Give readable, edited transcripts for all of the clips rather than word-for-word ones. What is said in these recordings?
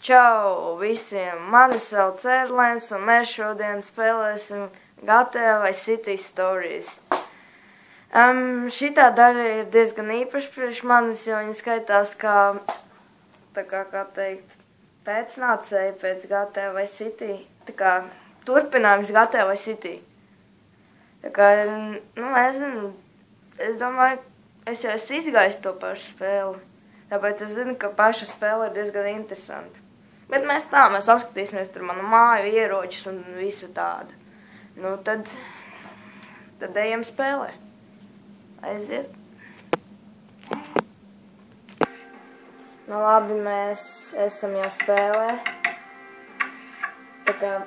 Čau visiem! Mani sauc Erlēns, un mēs šodien spēlēsim GTA Vice City Stories. Šitā daļa ir diezgan īpaša priekš manis, jo viņa skaitās kā teikt, pēcnācēji pēc GTA Vice City. Tā kā turpinājums GTA Vice City. Tā kā, nezinu, es domāju, es jau esmu izgājis to pašu spēli. Tāpēc es zinu, ka paša spēle ir diezgan interesanta. Bet mēs apskatīsimies tur manu māju, ieročus un visu tādu. Nu, tad ejam spēlē. Aiziet. Nu, labi, mēs esam jau spēlē. Tā kā...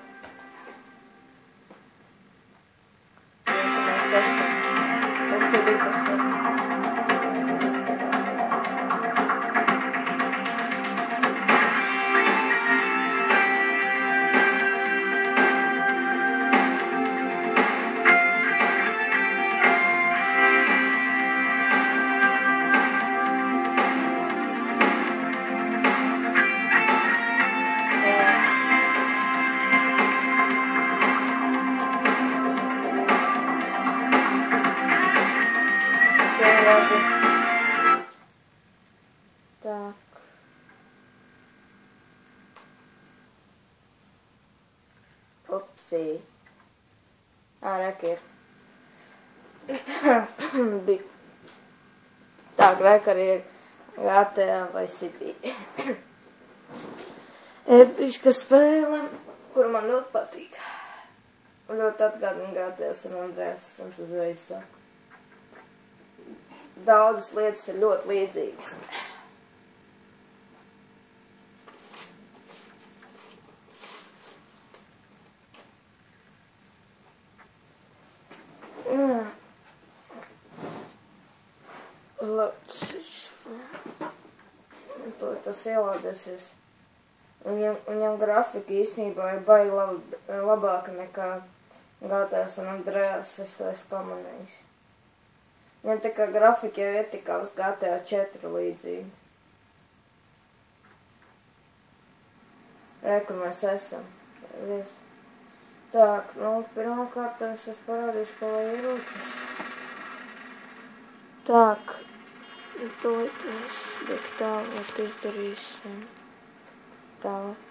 mēs esam. Tas ir interesanti. Так. Upsī. Rek ir. Tā, rek arī ir GTA Vice City. Episka spēle, kur man ļoti patīk. Un ļoti atgādina GTA San Andreas, un uzreiz saku. Daudzas lietas ir ļoti līdzīgas. Tas ielādēsies. Viņam grafika īstenībā ir baigi labāka nekā GTA San Andreas, es to esmu pamanījis. Viņam tā kā grafika jau ir tikā uz GTA 4 līdzīgi. Re, kur mēs esam. Так, pirmkārt es parādīšu, ko lai ieročus. Так, to es, bet tālāk izdarīsim. Tālāk.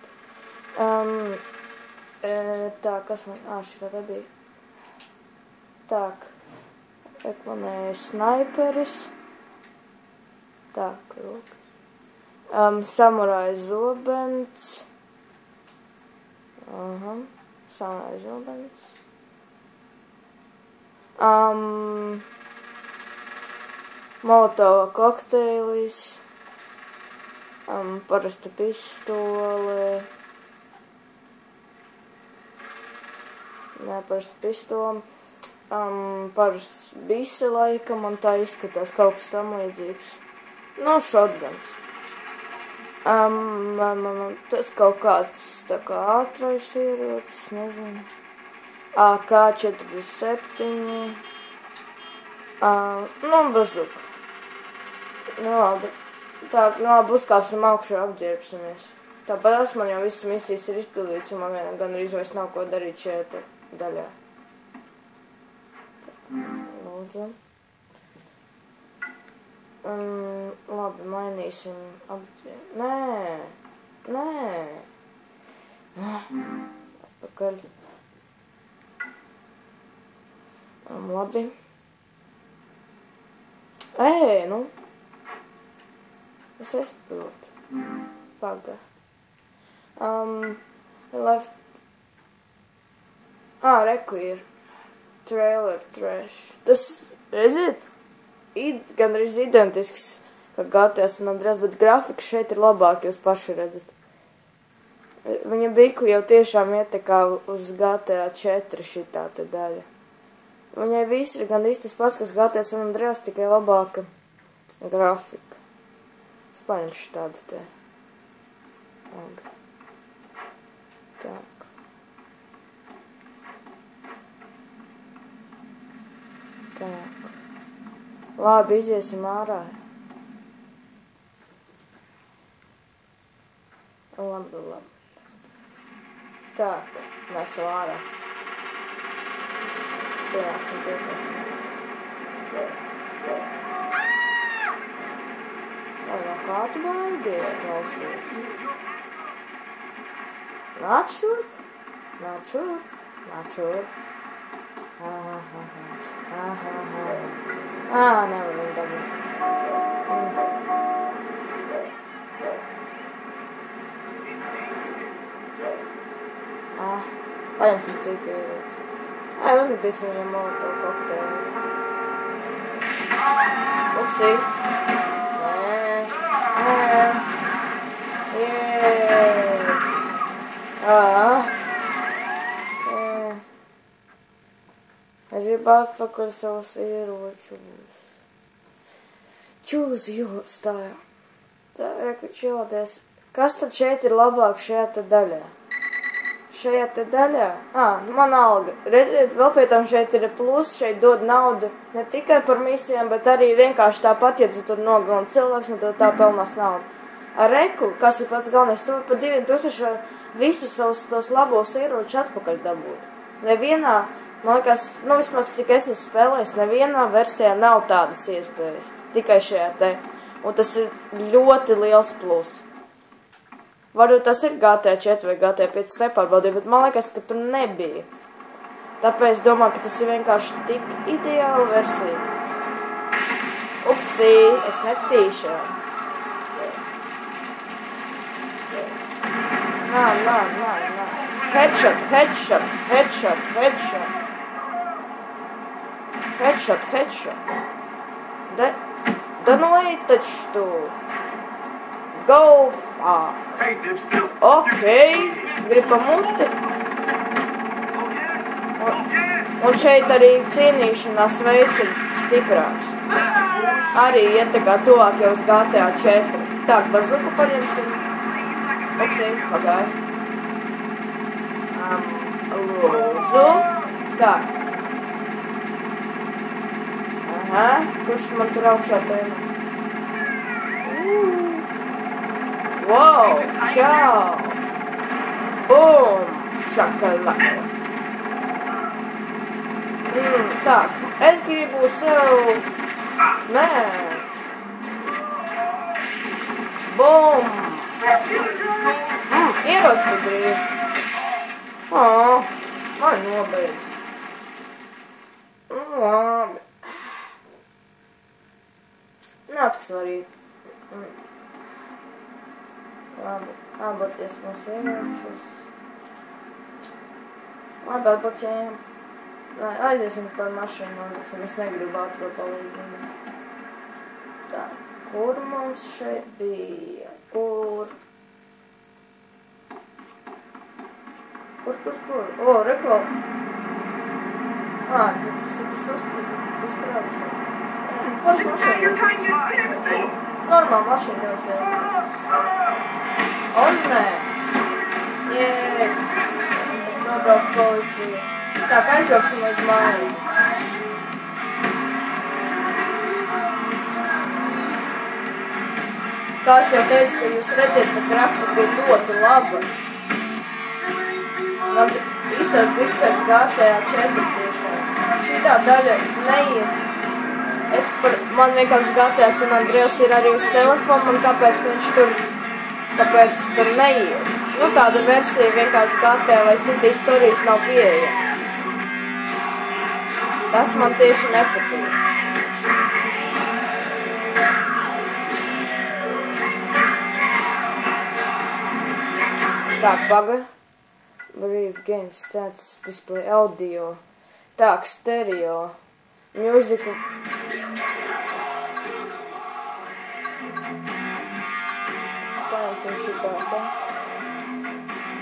Tā, kas man, šitā tā bija. Так. Reklamēju snaiperis. Tā, lūk. Samurai zobens. Samurai zobens. Molotova kokteilis. Parasta pistole. Parasta pistole. Parasts bise laikam, un tā izskatās kaut kas tam līdzīgs. Shotguns. Tas kaut kāds tā kā ātrais ierocis, nezinu. AK-47. Bazduka. Labi. Tā, uzkāpsim augšā, apģērbsimies. Tāpat man jau visas misijas ir izpildīts, un man gan arī vairs nav ko darīt šajā daļā. Lūdzu. Labi, mainīsim apģērbu. Nē. Atpakaļ. Labi. Es saprotu. Paga. Left. Reku ir. Trailer trash. Tas, redziet, gan arī identisks kā GTA San Andreas, bet grafika šeit ir labāka, jūs paši redzat. Viņa biku jau tiešām ietekā uz GTA 4 šitā te daļa. Viņai viss ir gan tas pats, kas GTA San Andreas, tikai labāka grafika. Es paņemšu tādu te. Labi. Tā. Так. Labi, iziesim ārā. Labi. Tak, mēs jau ārā. Pienāksim piekāpsim. Vai no kā tu baidies, klausies? Nāc šurp. Nevar viņu dabūt. Paņemsim citu ieroci. Uzmetīsim viņam molotovu kokteili. Upsi. Es gribu atpakaļ savus ieročus. Čūzi stāja. Tā, reku čilāties. Kas tad šeit ir labāk šajā te daļā? Šajā te daļā? Man alga. Redziet, vēl pie tam šeit ir plus, šeit dod naudu ne tikai par misijām, bet arī vienkārši tāpat, ja tu tur nogalini cilvēks, un tu tā pelnās naudu. Ar reku, kas ir pats galvenais, tu par 2000 visus savus tos labos ieročus atpakaļ dabūt. Nevienā, man liekas, vismaz cik es esmu spēlējis, nevienā versijā nav tādas iespējas. Tikai šajā te. Un tas ir ļoti liels plus. Varbūt tas ir GTA 4 vai GTA 5 nepārbaudīja, bet man liekas, ka tur nebija. Tāpēc domāju, ka tas ir vienkārši tik ideāla versija. Upsī, es netīšām. Nā. Headshot. Da nu ej taču tu. Go fuck. Ok, grib pa muti. Un šeit arī cīnīšanās veids ir stiprāks. Arī iet tā kā tuvāk jau uz GTA 4. Tā, bazuku paņemsim. Oksī, pagāju. Lūdzu. Tā. Kurš man tur augšā tēmā? Wow, čau! Bum! Šakalaka! Tā, es gribu sev... Nē! Bum! Ieroc par brīvu! Man nobeidz. Labi. Nav tik svarīgi. Labi, atboties mūsu ieročus. Labi, atboķējam. Aiziesim par mašīnu, nozaksim. Es negribu ātro palīdzību. Tā, kur mums šeit bija? Kur? O, reko. Tas ir tas uzprāvušos. Forši mašīna. Normāli mašīna jau sēdās. O, nē. Jē. Es nobraucu policiju. Tā, kā aizbrauksim līdz mājām. Kā es jau teicu, ka jūs redzēt, ka grafika ir ļoti laba. Man īstenībā bija pēc GTA 4 tiešām. Šitā daļa neiet. Man vienkārši GTA San Andreas ir arī uz telefonu, un kāpēc tur neiet. Tāda versija vienkārši GTA vai City Stories nav pieejama. Tas man tieši nepatīk. Tā, paga. Brief game stats, display audio. Tā, stereo. Mūziku. Paņemsim šitā, tā.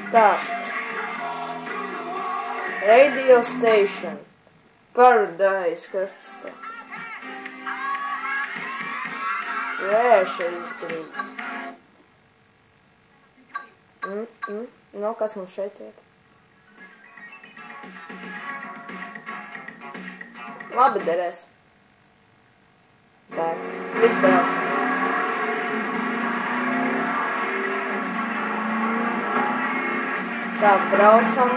Tā. Radio station. Paradise, kas tas tāds? Fresh izgrib. Kas mums šeit iet? Labi derēs. Tā, vispārāks. Tā, braucam.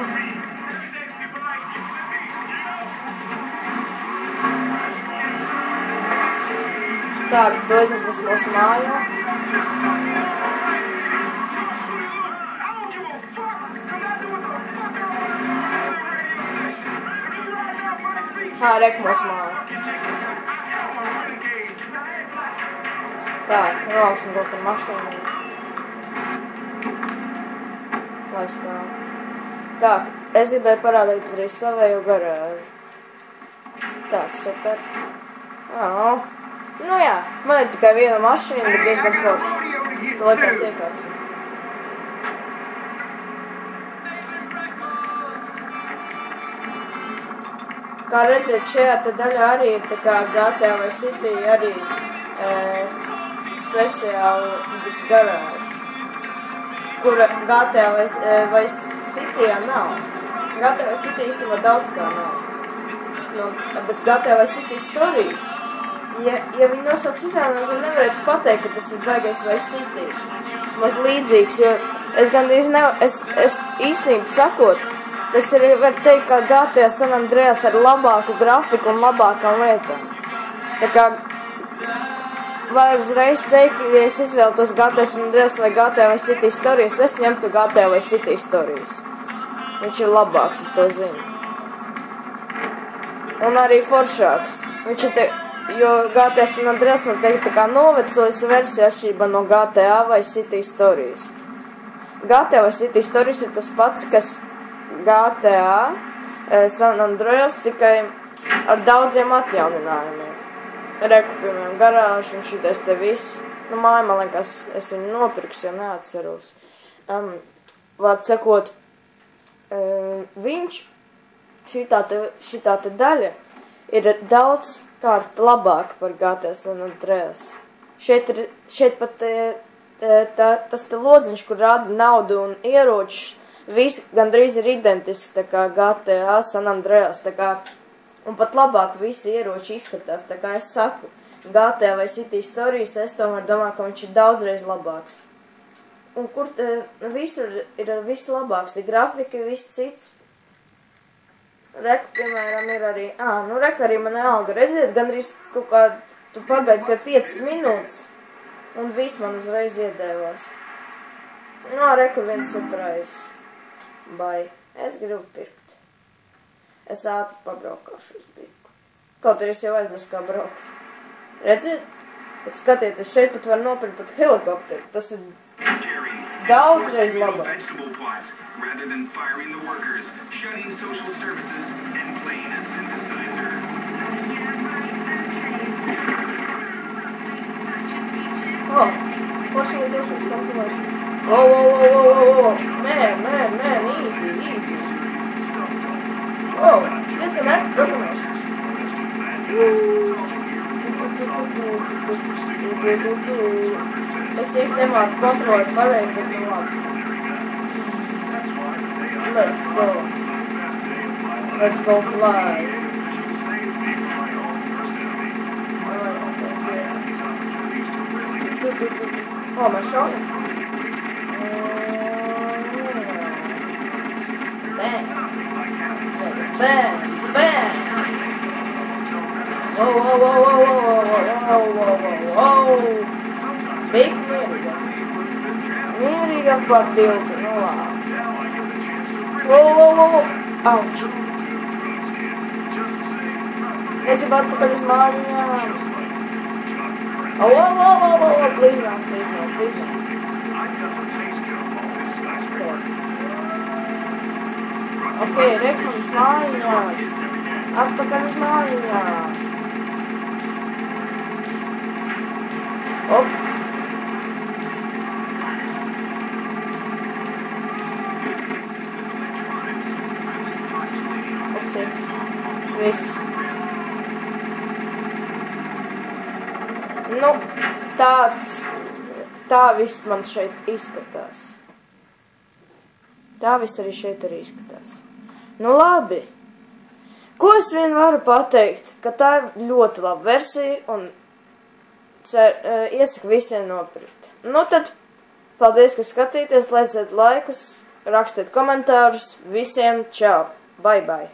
Tā, doties būs mūsu mājā. Rek mūsu māja. Tā, noliksim kaut kādu mašīnu. Lai stāv. Tā, es gribēju parādīt arī savēju garāžu. Tā, super. Nu jā, man ir tikai viena mašīna, bet diezgan forša. Tu laikās iekāpsi. Kā redzēt, šajā te daļā arī ir tā kā GTA vai City arī speciāli garāža, kura GTA vai Cityjā nav. GTA vai City īstenībā daudz kā nav. Nu, bet GTA vai City Stories, ja viņi nosauc citādi, es nevarētu pateikt, ka tas ir baigais vai City. Tas maz līdzīgs, jo es gandrīz es īstenībā sakot, tas ir, var teikt, kā GTA San Andreas ar labāku grafiku un labākām lietām. Tā kā var uzreiz teikt, ja es izvēlētos GTA San Andreas vai GTA vai City Stories, es ņemtu GTA vai City Stories. Viņš ir labāks, es to zinu. Un arī foršāks. Viņš ir jo GTA San Andreas var teikt tā kā novecojas versija atšķirībā no GTA vai City Stories. GTA vai City Stories ir tas pats, kas GTA San Andreas tikai ar daudziem atjauninājumiem. Reku, piemēram, garāžu un šitais te viss. Nu, māja, man liekas, es viņu nopirks, jo neatceros. Vārds sakot, viņš, šitā te daļa, ir daudz kārt labāk par GTA San Andreas. Šeit pat tas te lodziņš, kur rāda naudu un ieročus, visi gandrīz ir identiski, tā kā GTA San Andreas, tā kā, un pat labāk visi ieroči izskatās, tā kā es saku, GTA vai City Stories, es tomēr domāju, ka viņš ir daudzreiz labāks. Un kur visur ir viss labāks, ir grafika, viss cits. Reku, piemēram, ir arī, reku arī man alga, redziet, gandrīz kaut kā, tu pagaidi pie 5 minūtes, un viss man uzreiz iedēvās. Reku viens surprise. Vai es gribu pirkt. Es ātri pabraukāšu uz biku. Kaut arī es jau aizmirsu, kā braukt. Redziet? Pat skatieties, šeit pat var nopirkt pat helikopteri. Tas ir daudzreiz labāk. Forši lidošanas kalkulēšana. Whoa, man, easy. Whoa, diezgan neprotamēšu. Es īsti nemāku kontrolēt pareizi, bet nu labi. Let's go fly. Man šauja. Bang! Whoa! Big mierīgāk par tiltu, nu labi. Whoa! Auč! Es jau atpakaļ uz mājām. Whoa! Please not. Ok, rekmanis mājās. Atpakaļ uz mājām. Op. Opsi. Viss. Nu, tā viss man šeit izskatās. Tā viss arī šeit arī izskatās. Nu labi. Ko es vien varu pateikt, ka tā ir ļoti laba versija un iesaku visiem nopirkt. Nu tad, paldies, ka skatīties, lieciet laikus, rakstiet komentārus. Visiem čau! Bye, bye!